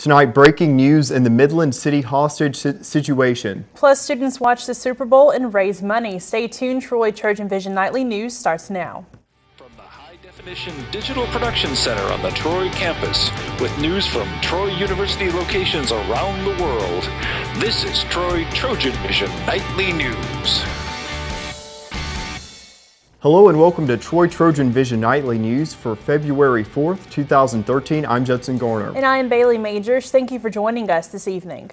Tonight, breaking news in the Midland City hostage situation. Plus, students watch the Super Bowl and raise money. Stay tuned. TrojanVision Nightly News starts now. From the high-definition digital production center on the Troy campus, with news from Troy University locations around the world, this is TrojanVision Nightly News. Hello and welcome to TrojanVision Nightly News for February 4th, 2013. I'm Judson Garner. And I am Bailey Majors. Thank you for joining us this evening.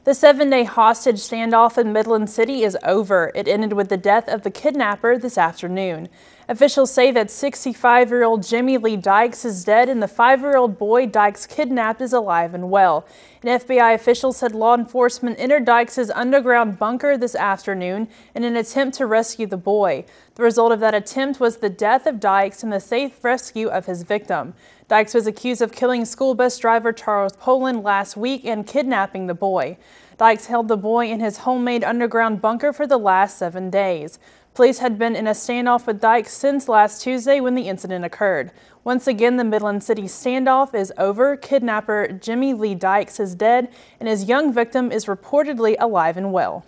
The 7-day hostage standoff in Midland City is over. It ended with the death of the kidnapper this afternoon. Officials say that 65-year-old Jimmy Lee Dykes is dead and the 5-year-old boy Dykes kidnapped is alive and well. An FBI official said law enforcement entered Dykes' underground bunker this afternoon in an attempt to rescue the boy. The result of that attempt was the death of Dykes and the safe rescue of his victim. Dykes was accused of killing school bus driver Charles Poland last week and kidnapping the boy. Dykes held the boy in his homemade underground bunker for the last 7 days. Police had been in a standoff with Dykes since last Tuesday when the incident occurred. Once again, the Midland City standoff is over. Kidnapper Jimmy Lee Dykes is dead, and his young victim is reportedly alive and well.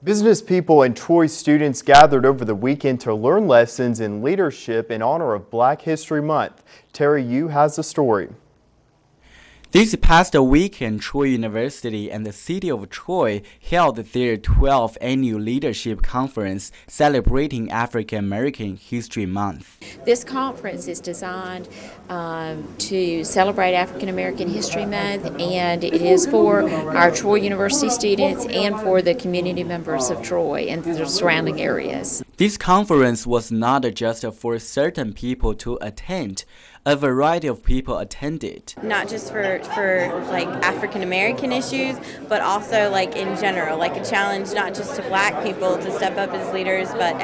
Business people and Troy students gathered over the weekend to learn lessons in leadership in honor of Black History Month. Terry Yu has the story. This past weekend, Troy University and the City of Troy held their 12th Annual Leadership Conference celebrating African American History Month. This conference is designed to celebrate African American History Month, and it is for our Troy University students and for the community members of Troy and the surrounding areas. This conference was not just for certain people to attend. A variety of people attended. Not just for like African American issues, but also like in general, like a challenge not just to Black people to step up as leaders, but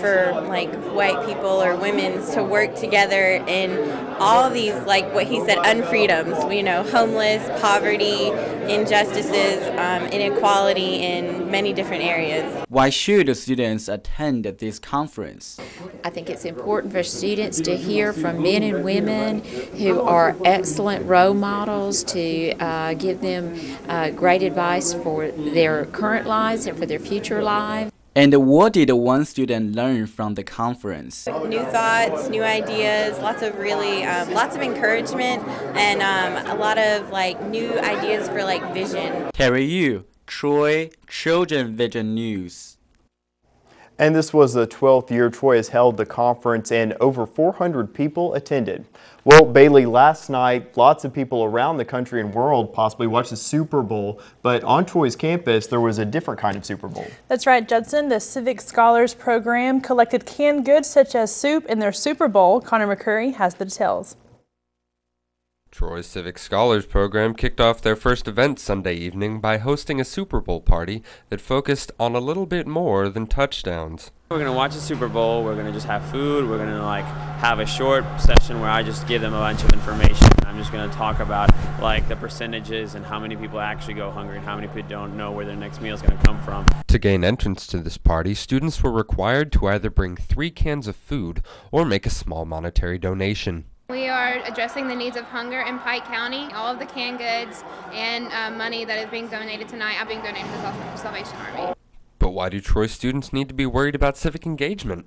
for like white people or women to work together in all these, like what he said, unfreedoms, you know, homeless, poverty, injustices, inequality in many different areas. Why should students attend this conference? I think it's important for students to hear from men and women who are excellent role models, to give them great advice for their current lives and for their future lives. And what did one student learn from the conference? New thoughts, new ideas, lots of encouragement, and a lot of like new ideas for like vision. Terry Yu, Troy, TrojanVision News. And this was the 12th year Troy has held the conference, and over 400 people attended. Well, Bailey, last night, lots of people around the country and world possibly watched the Super Bowl, but on Troy's campus, there was a different kind of Super Bowl. That's right, Judson. The Civic Scholars Program collected canned goods such as soup in their Super Bowl. Connor McCurry has the details. Troy's Civic Scholars Program kicked off their first event Sunday evening by hosting a Super Bowl party that focused on a little bit more than touchdowns. We're going to watch the Super Bowl, we're going to just have food, we're going to have a short session where I just give them a bunch of information. I'm just going to talk about like the percentages and how many people actually go hungry and how many people don't know where their next meal is going to come from. To gain entrance to this party, students were required to either bring 3 cans of food or make a small monetary donation. We are addressing the needs of hunger in Pike County. All of the canned goods and money that is being donated tonight are being donated to the Salvation Army. But why do Troy students need to be worried about civic engagement?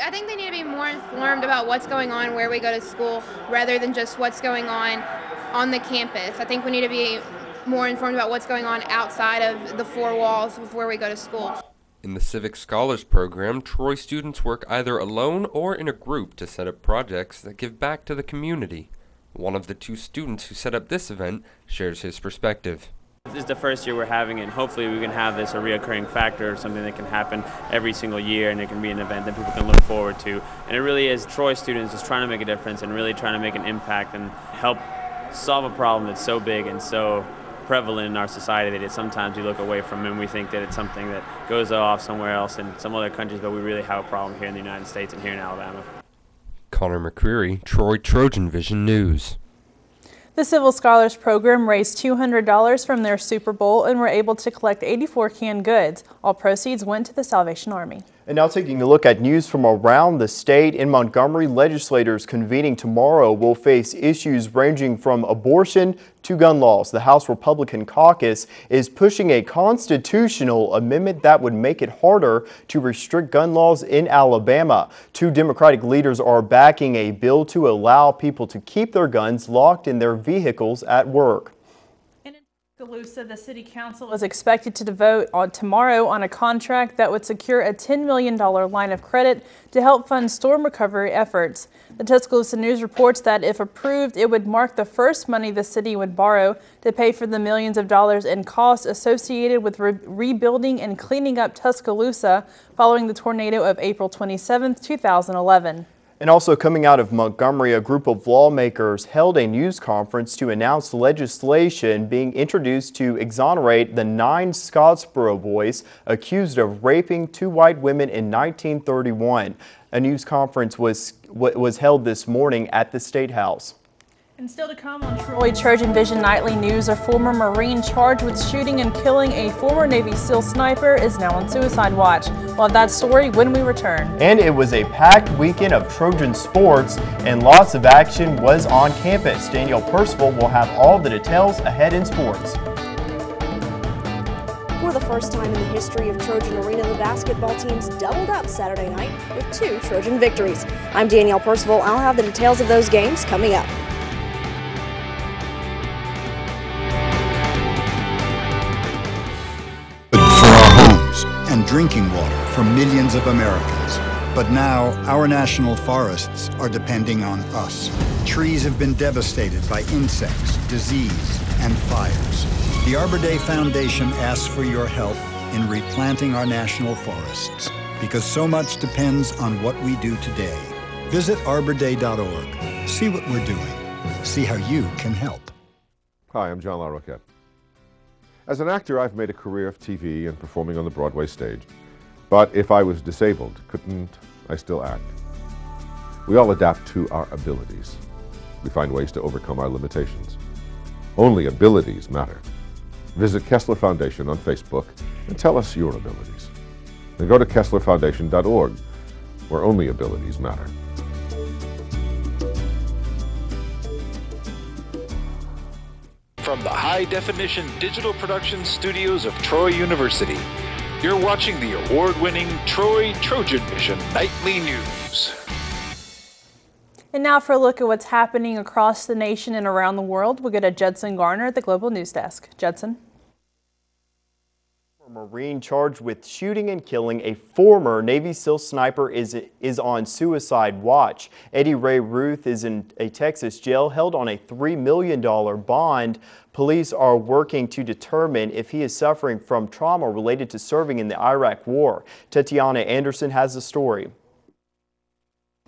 I think they need to be more informed about what's going on where we go to school rather than just what's going on the campus. I think we need to be more informed about what's going on outside of the 4 walls of where we go to school. In the Civic Scholars Program, Troy students work either alone or in a group to set up projects that give back to the community. One of the 2 students who set up this event shares his perspective. This is the first year we're having it, and hopefully we can have this a reoccurring factor, something that can happen every single year, and it can be an event that people can look forward to. And it really is Troy students just trying to make a difference and really trying to make an impact and help solve a problem that's so big and so prevalent in our society that sometimes we look away from, and we think that it's something that goes off somewhere else in some other countries, but we really have a problem here in the United States and here in Alabama. Connor McCreary, Troy TrojanVision News. The Civil Scholars Program raised $200 from their Super Bowl and were able to collect 84 canned goods. All proceeds went to the Salvation Army. And now taking a look at news from around the state. In Montgomery, legislators convening tomorrow will face issues ranging from abortion to gun laws. The House Republican caucus is pushing a constitutional amendment that would make it harder to restrict gun laws in Alabama. Two Democratic leaders are backing a bill to allow people to keep their guns locked in their vehicles at work. Tuscaloosa, the city council is expected to vote tomorrow on a contract that would secure a $10 million line of credit to help fund storm recovery efforts. The Tuscaloosa News reports that if approved, it would mark the first money the city would borrow to pay for the millions of dollars in costs associated with rebuilding and cleaning up Tuscaloosa following the tornado of April 27, 2011. And also coming out of Montgomery, a group of lawmakers held a news conference to announce legislation being introduced to exonerate the 9 Scottsboro boys accused of raping 2 white women in 1931. A news conference was held this morning at the State House. And still to come on TrojanVision Nightly News, a former Marine charged with shooting and killing a former Navy SEAL sniper is now on suicide watch. We'll have that story when we return. And it was a packed weekend of Trojan sports and lots of action was on campus. Danielle Percival will have all the details ahead in sports. For the first time in the history of Trojan Arena, the basketball teams doubled up Saturday night with 2 Trojan victories. I'm Danielle Percival. I'll have the details of those games coming up. And drinking water for millions of Americans. But now, our national forests are depending on us. Trees have been devastated by insects, disease, and fires. The Arbor Day Foundation asks for your help in replanting our national forests, because so much depends on what we do today. Visit arborday.org. See what we're doing. See how you can help. Hi, I'm John LaRoquette. As an actor, I've made a career of TV and performing on the Broadway stage. But if I was disabled, couldn't I still act? We all adapt to our abilities. We find ways to overcome our limitations. Only abilities matter. Visit Kessler Foundation on Facebook and tell us your abilities. And go to KesslerFoundation.org, where only abilities matter. From the high-definition digital production studios of Troy University, you're watching the award-winning TrojanVision Nightly News. And now for a look at what's happening across the nation and around the world, we'll go to Judson Garner at the Global News Desk. Judson. A Marine charged with shooting and killing a former Navy SEAL sniper is on suicide watch. Eddie Ray Ruth is in a Texas jail held on a $3 million bond. Police are working to determine if he is suffering from trauma related to serving in the Iraq War. Tatiana Anderson has the story.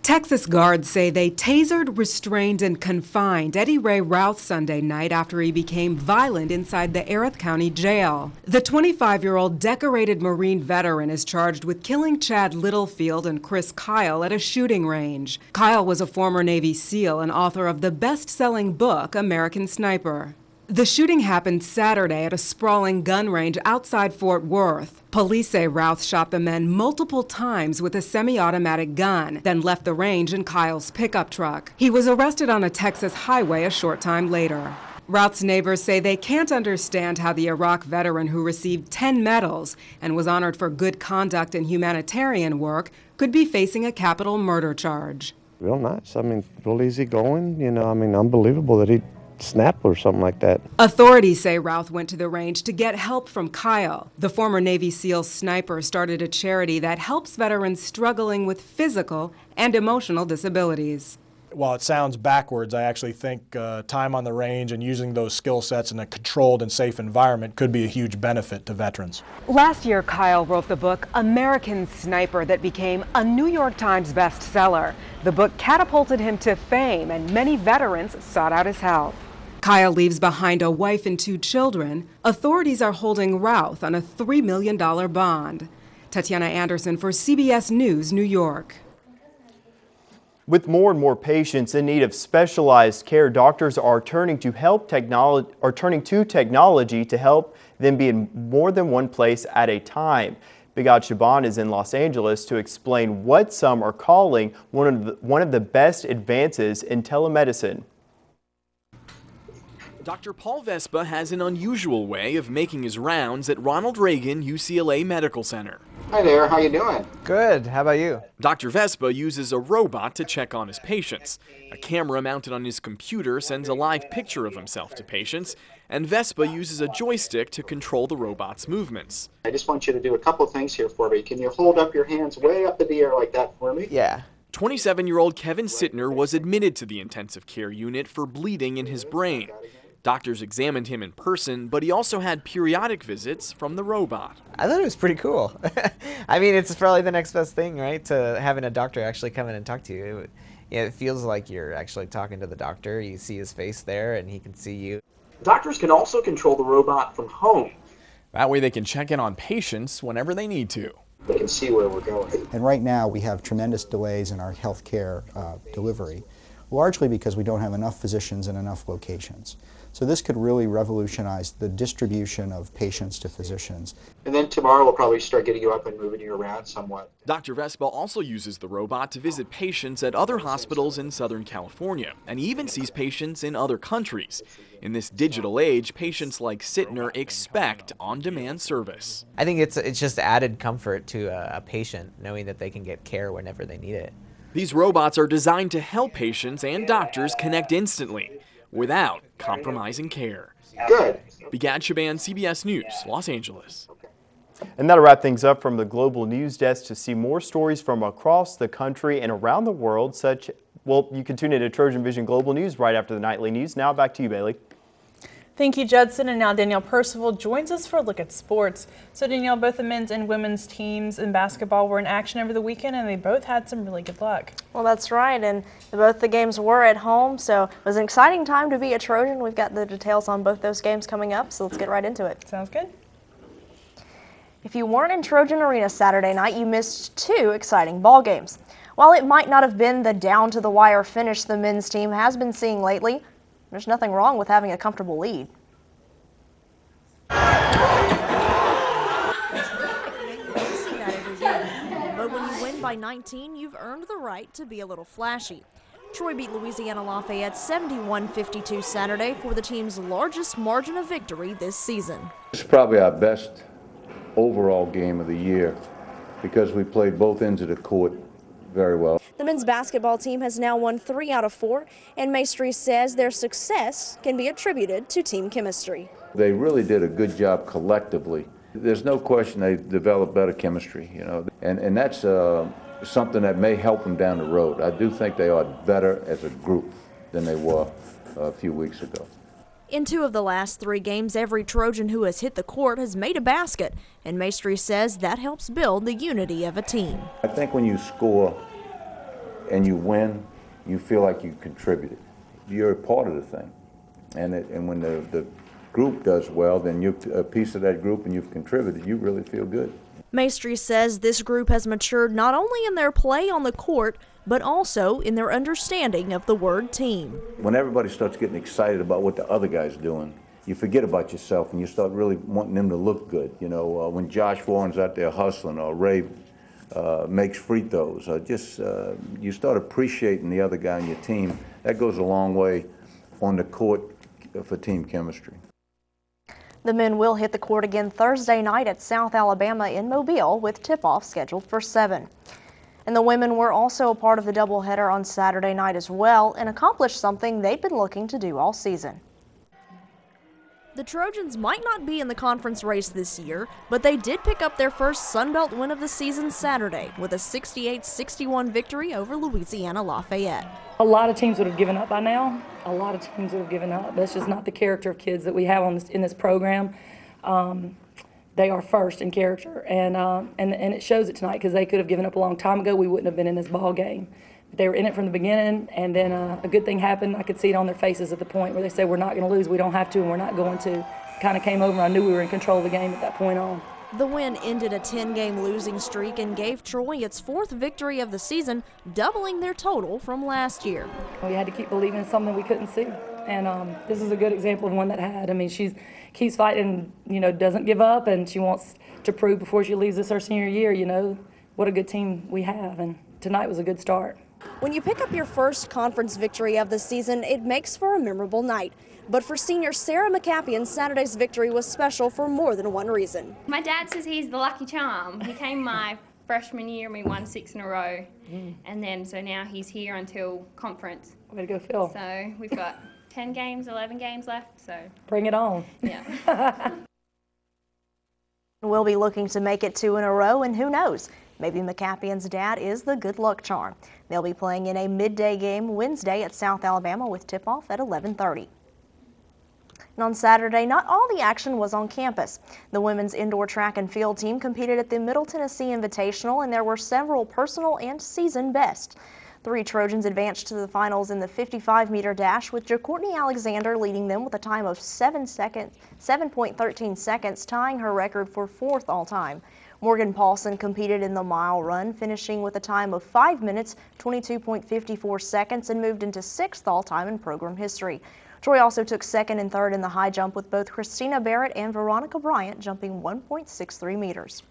Texas guards say they tasered, restrained, and confined Eddie Ray Routh Sunday night after he became violent inside the Erath County Jail. The 25-year-old decorated Marine veteran is charged with killing Chad Littlefield and Chris Kyle at a shooting range. Kyle was a former Navy SEAL and author of the best-selling book, American Sniper. The shooting happened Saturday at a sprawling gun range outside Fort Worth. Police say Routh shot the men multiple times with a semi-automatic gun, then left the range in Kyle's pickup truck. He was arrested on a Texas highway a short time later. Routh's neighbors say they can't understand how the Iraq veteran who received 10 medals and was honored for good conduct and humanitarian work could be facing a capital murder charge. Real nice. I mean, real easy going. Unbelievable that he snap or something like that. Authorities say Routh went to the range to get help from Kyle. The former Navy SEAL sniper started a charity that helps veterans struggling with physical and emotional disabilities. While it sounds backwards, I actually think time on the range and using those skill sets in a controlled and safe environment could be a huge benefit to veterans. Last year, Kyle wrote the book American Sniper that became a New York Times bestseller. The book catapulted him to fame, and many veterans sought out his help. Kyle leaves behind a wife and 2 children. Authorities are holding Routh on a $3 million bond. Tatiana Anderson for CBS News, New York. With more and more patients in need of specialized care, doctors are turning to technology to help them be in more than one place at a time. Bigad Shaban is in Los Angeles to explain what some are calling one of the best advances in telemedicine. Dr. Paul Vespa has an unusual way of making his rounds at Ronald Reagan UCLA Medical Center. Hi there, how you doing? Good, how about you? Dr. Vespa uses a robot to check on his patients. A camera mounted on his computer sends a live picture of himself to patients, and Vespa uses a joystick to control the robot's movements. I just want you to do a couple things here for me. Can you hold up your hands way up in the air like that for me? Yeah. 27-year-old Kevin Sittner was admitted to the intensive care unit for bleeding in his brain. Doctors examined him in person, but he also had periodic visits from the robot. I thought it was pretty cool. I mean, it's probably the next best thing, right? To having a doctor actually come in and talk to you. It feels like you're actually talking to the doctor. You see his face there, and he can see you. Doctors can also control the robot from home. That way they can check in on patients whenever they need to. They can see where we're going. And right now we have tremendous delays in our healthcare delivery, largely because we don't have enough physicians in enough locations. So this could really revolutionize the distribution of patients to physicians. And then tomorrow we'll probably start getting you up and moving you around somewhat. Dr. Vespa also uses the robot to visit patients at other hospitals in Southern California, and he even sees patients in other countries. In this digital age, patients like Sittner expect on-demand service. I think it's just added comfort to a patient, knowing that they can get care whenever they need it. These robots are designed to help patients and doctors connect instantly, without compromising care. Good. Bigad Shaban, CBS News, Los Angeles. And that'll wrap things up from the Global News Desk. To see more stories from across the country and around the world, you can tune in to TrojanVision Global News right after the nightly news. Now back to you, Bailey. Thank you, Judson. And now Danielle Percival joins us for a look at sports. So Danielle, both the men's and women's teams in basketball were in action over the weekend, and they both had some really good luck. Well, that's right, and both the games were at home, so it was an exciting time to be a Trojan. We've got the details on both those games coming up, so let's get right into it. Sounds good. If you weren't in Trojan Arena Saturday night, you missed two exciting ball games. While it might not have been the down-to-the-wire finish the men's team has been seeing lately, there's nothing wrong with having a comfortable lead. But when you win by 19, you've earned the right to be a little flashy. Troy beat Louisiana Lafayette 71-52 Saturday for the team's largest margin of victory this season. It's probably our best overall game of the year because we played both ends of the court very well. The men's basketball team has now won 3 out of 4, and Maestri says their success can be attributed to team chemistry. They really did a good job collectively. There's no question they developed better chemistry, and that's something that may help them down the road. I do think they are better as a group than they were a few weeks ago. In 2 of the last 3 games, every Trojan who has hit the court has made a basket, and Maestri says that helps build the unity of a team. I think when you score and you win, you feel like you contributed. You're a part of the thing, and when the group does well, then you're a piece of that group and you've contributed, you really feel good. Maestri says this group has matured not only in their play on the court, but also in their understanding of the word team. When everybody starts getting excited about what the other guy's doing, you forget about yourself and you start really wanting them to look good. When Josh Warren's out there hustling or Ray makes free throws, you start appreciating the other guy on your team. That goes a long way on the court for team chemistry. The men will hit the court again Thursday night at South Alabama in Mobile, with tip-off scheduled for 7. And the women were also a part of the doubleheader on Saturday night as well, and accomplished something they've been looking to do all season. The Trojans might not be in the conference race this year, but they did pick up their first Sun Belt win of the season Saturday with a 68-61 victory over Louisiana Lafayette. A lot of teams would have given up by now. A lot of teams would have given up. That's just not the character of kids that we have in this program. They are first in character, and it shows it tonight because they could have given up a long time ago. We wouldn't have been in this ball game. They were in it from the beginning, and then a good thing happened. I could see it on their faces at the point where they said, we're not going to lose, we don't have to, and we're not going to. Kind of came over, and I knew we were in control of the game at that point on. The win ended a 10-game losing streak and gave Troy its 4th victory of the season, doubling their total from last year. We had to keep believing in something we couldn't see, and this is a good example of one that had. I mean, she keeps fighting, doesn't give up, and she wants to prove before she leaves us her senior year, what a good team we have, and tonight was a good start. When you pick up your first conference victory of the season, it makes for a memorable night. But for senior Sarah McCappian, Saturday's victory was special for more than one reason. My dad says he's the lucky charm. He came my freshman year and we won 6 in a row. And then, so now he's here until conference. Way to go, Phil. So we've got 10 games, 11 games left, so. Bring it on. Yeah. We'll be looking to make it 2 in a row, and who knows, maybe McCappian's dad is the good luck charm. They'll be playing in a midday game Wednesday at South Alabama with tip-off at 11:30. And on Saturday, not all the action was on campus. The women's indoor track and field team competed at the Middle Tennessee Invitational, and there were several personal and season bests. 3 Trojans advanced to the finals in the 55-meter dash, with JaCourtney Alexander leading them with a time of 7.13 seconds, tying her record for 4th all-time. Morgan Paulson competed in the mile run, finishing with a time of 5 minutes, 22.54 seconds, and moved into 6th all-time in program history. Troy also took 2nd and 3rd in the high jump, with both Christina Barrett and Veronica Bryant jumping 1.63 meters.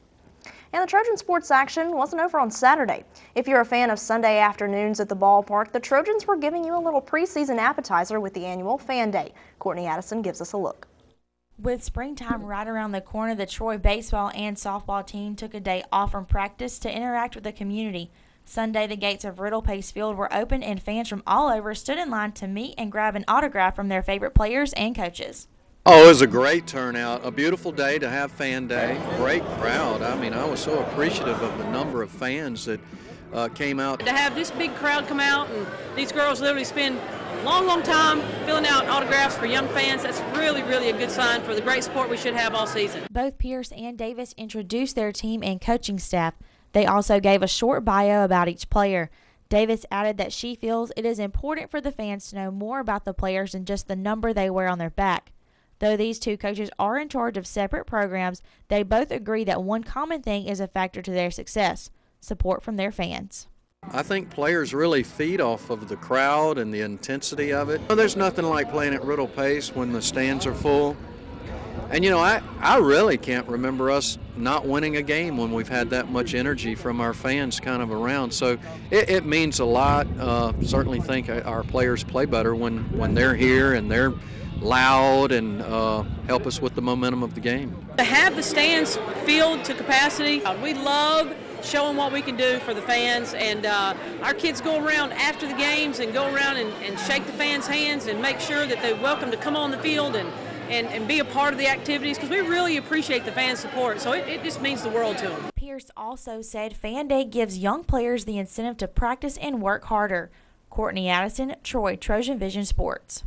And the Trojan sports action wasn't over on Saturday. If you're a fan of Sunday afternoons at the ballpark, the Trojans were giving you a little preseason appetizer with the annual Fan Day. Courtney Addison gives us a look. With springtime right around the corner, the Troy baseball and softball team took a day off from practice to interact with the community. Sunday, the gates of Riddle Pace Field were open and fans from all over stood in line to meet and grab an autograph from their favorite players and coaches. Oh, it was a great turnout, a beautiful day to have Fan Day, great crowd. I mean, I was so appreciative of the number of fans that came out. To have this big crowd come out and these girls literally spend a long time filling out autographs for young fans, that's really, really a good sign for the great sport we should have all season. Both Pierce and Davis introduced their team and coaching staff. They also gave a short bio about each player. Davis added that she feels it is important for the fans to know more about the players than just the number they wear on their back. Though these 2 coaches are in charge of separate programs, they both agree that one common thing is a factor to their success: support from their fans. I think players really feed off of the crowd and the intensity of it. There's nothing like playing at Riddle Pace when the stands are full. And I really can't remember us not winning a game when we've had that much energy from our fans kind of around. So it means a lot. Certainly think our players play better when they're here and they're loud and help us with the momentum of the game. To have the stands filled to capacity, we love showing what we can do for the fans, and our kids go around after the games and go around and shake the fans' hands and make sure that they're welcome to come on the field and be a part of the activities, because we really appreciate the fan support, so it just means the world to them. Pierce also said Fan Day gives young players the incentive to practice and work harder. Courtney Addison, Troy, TrojanVision Sports.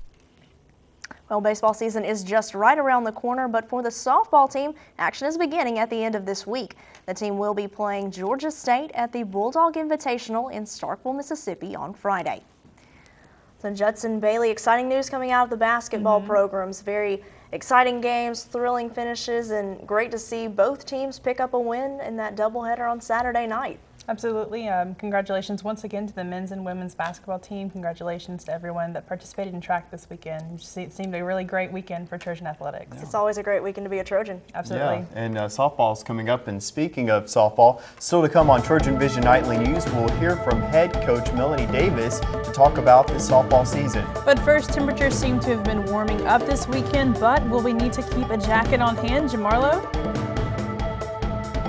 Well, baseball season is just right around the corner, but for the softball team, action is beginning at the end of this week. The team will be playing Georgia State at the Bulldog Invitational in Starkville, Mississippi on Friday. So Judson Bailey, exciting news coming out of the basketball programs. Very exciting games, thrilling finishes, and great to see both teams pick up a win in that doubleheader on Saturday night. Absolutely. Congratulations once again to the men's and women's basketball team. Congratulations to everyone that participated in track this weekend. It seemed a really great weekend for Trojan athletics. It's always a great weekend to be a Trojan. Absolutely. Yeah, and softball's coming up. And speaking of softball, still to come on TrojanVision Nightly News, we'll hear from head coach Melanie Davis to talk about the softball season. But first, temperatures seem to have been warming up this weekend, but will we need to keep a jacket on hand, Jamarlo?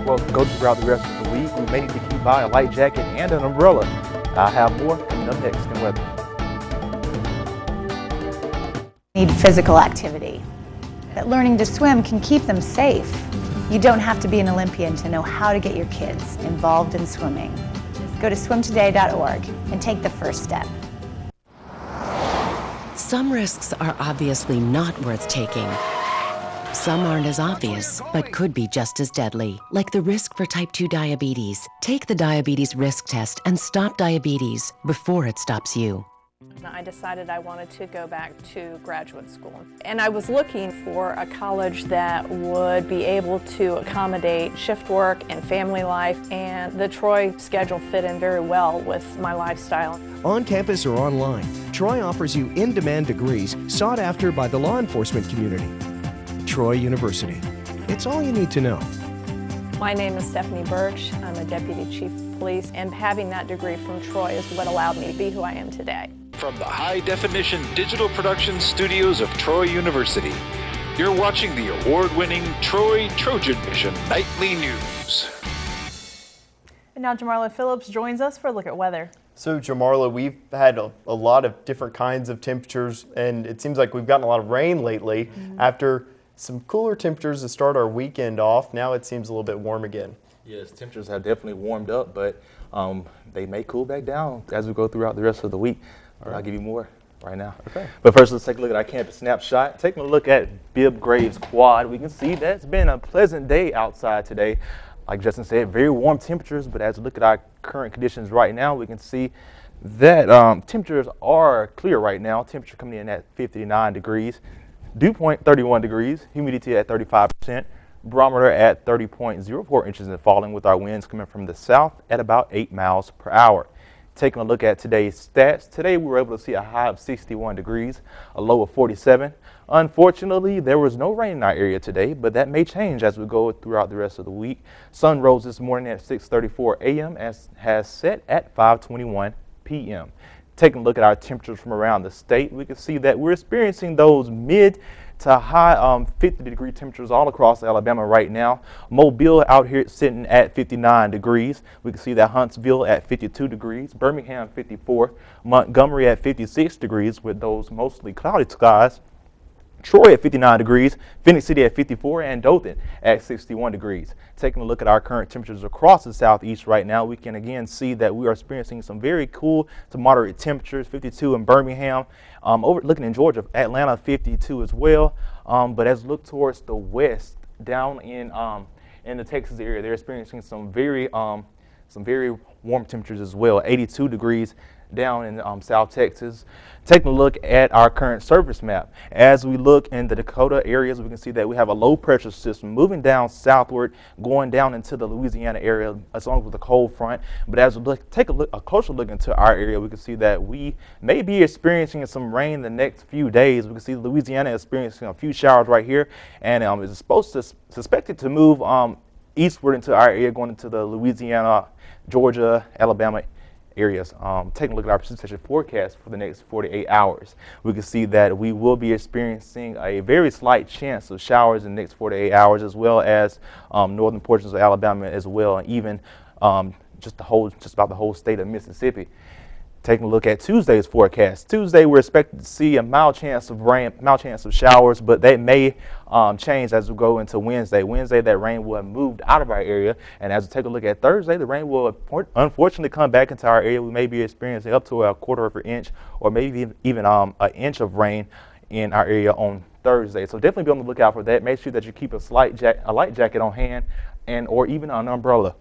Well, go throughout the rest of the week, we may need to keep by a light jacket and an umbrella. I'll have more coming up next in weather. Need physical activity. That learning to swim can keep them safe. You don't have to be an Olympian to know how to get your kids involved in swimming. Go to swimtoday.org and take the first step. Some risks are obviously not worth taking. Some aren't as obvious, but could be just as deadly, like the risk for type 2 diabetes. Take the diabetes risk test and stop diabetes before it stops you. I decided I wanted to go back to graduate school. And I was looking for a college that would be able to accommodate shift work and family life, and the Troy schedule fit in very well with my lifestyle. On campus or online, Troy offers you in-demand degrees sought after by the law enforcement community. Troy University. It's all you need to know. My name is Stephanie Birch. I'm a Deputy Chief of Police, and having that degree from Troy is what allowed me to be who I am today. From the high-definition digital production studios of Troy University, you're watching the award-winning TrojanVision Nightly News. And now Jamarla Phillips joins us for a look at weather. So Jamarla, we've had a lot of different kinds of temperatures, and it seems like we've gotten a lot of rain lately. After some cooler temperatures to start our weekend off, now it seems a little bit warm again. Yes, temperatures have definitely warmed up, but they may cool back down as we go throughout the rest of the week. But I'll give you more right now. Okay. But first, let's take a look at our campus snapshot. Taking a look at Bibb Graves Quad, we can see that it's been a pleasant day outside today. Like Justin said, very warm temperatures, but as we look at our current conditions right now, we can see that temperatures are clear right now. Temperature coming in at 59 degrees. Dew point 31 degrees, humidity at 35%, barometer at 30.04 inches and falling, with our winds coming from the south at about 8 miles per hour. Taking a look at today's stats, today we were able to see a high of 61 degrees, a low of 47. Unfortunately, there was no rain in our area today, but that may change as we go throughout the rest of the week. Sun rose this morning at 6:34 a.m. and has set at 5:21 p.m. Taking a look at our temperatures from around the state, we can see that we're experiencing those mid to high 50-degree temperatures all across Alabama right now. Mobile out here sitting at 59 degrees. We can see that Huntsville at 52 degrees, Birmingham 54, Montgomery at 56 degrees with those mostly cloudy skies. Troy at 59 degrees, Phoenix City at 54, and Dothan at 61 degrees. Taking a look at our current temperatures across the southeast right now, we can again see that we are experiencing some very cool to moderate temperatures, 52 in Birmingham, looking in Georgia, Atlanta 52 as well. But as we look towards the west, down in the Texas area, they're experiencing some very warm temperatures as well, 82 degrees down in South Texas. Taking a look at our current surface map, as we look in the Dakota areas, we can see that we have a low pressure system moving down southward, going down into the Louisiana area, as long as with the cold front. But as we take a closer look into our area, we can see that we may be experiencing some rain the next few days. We can see Louisiana experiencing a few showers right here, and it's suspected to move eastward into our area, going into the Louisiana, Georgia, Alabama areas. Taking a look at our precipitation forecast for the next 48 hours, we can see that we will be experiencing a very slight chance of showers in the next 48 hours, as well as northern portions of Alabama as well, and even just about the whole state of Mississippi. Taking a look at Tuesday's forecast. Tuesday, we're expected to see a mild chance of rain, mild chance of showers, but that may change as we go into Wednesday. Wednesday, that rain will have moved out of our area, and as we take a look at Thursday, the rain will unfortunately come back into our area. We may be experiencing up to a quarter of an inch, or maybe even an inch of rain in our area on Thursday. So definitely be on the lookout for that. Make sure that you keep a light jacket on hand, or even an umbrella.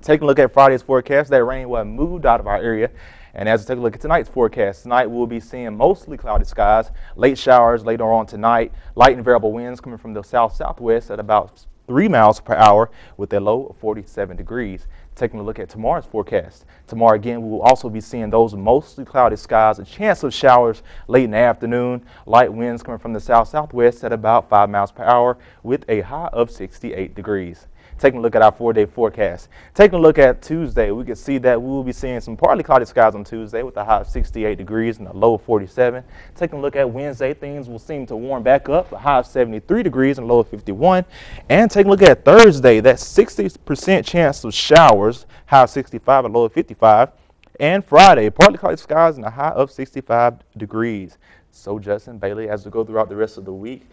Taking a look at Friday's forecast, that rain will have moved out of our area. And as we take a look at tonight's forecast, tonight we'll be seeing mostly cloudy skies, late showers later on tonight, light and variable winds coming from the south-southwest at about 3 miles per hour with a low of 47 degrees. Taking a look at tomorrow's forecast. Tomorrow again, we will also be seeing those mostly cloudy skies, a chance of showers late in the afternoon, light winds coming from the south-southwest at about 5 miles per hour with a high of 68 degrees. Taking a look at our 4-day forecast. Taking a look at Tuesday, we can see that we will be seeing some partly cloudy skies on Tuesday with a high of 68 degrees and a low of 47. Taking a look at Wednesday, things will seem to warm back up, a high of 73 degrees and a low of 51. And taking a look at Thursday, that 60% chance of showers, high of 65 and low of 55. And Friday, partly cloudy skies and a high of 65 degrees. So Justin, Bailey, as we go throughout the rest of the week,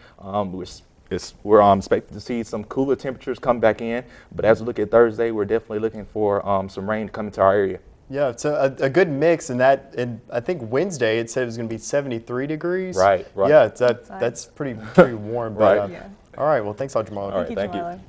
we're expecting to see some cooler temperatures come back in, but as we look at Thursday, we're definitely looking for some rain to come into our area. Yeah, it's a good mix, and I think Wednesday it said it was going to be 73 degrees. Right. Yeah, that's pretty warm. Right. All right, well, thanks a lot, Jamal. All right, thank you.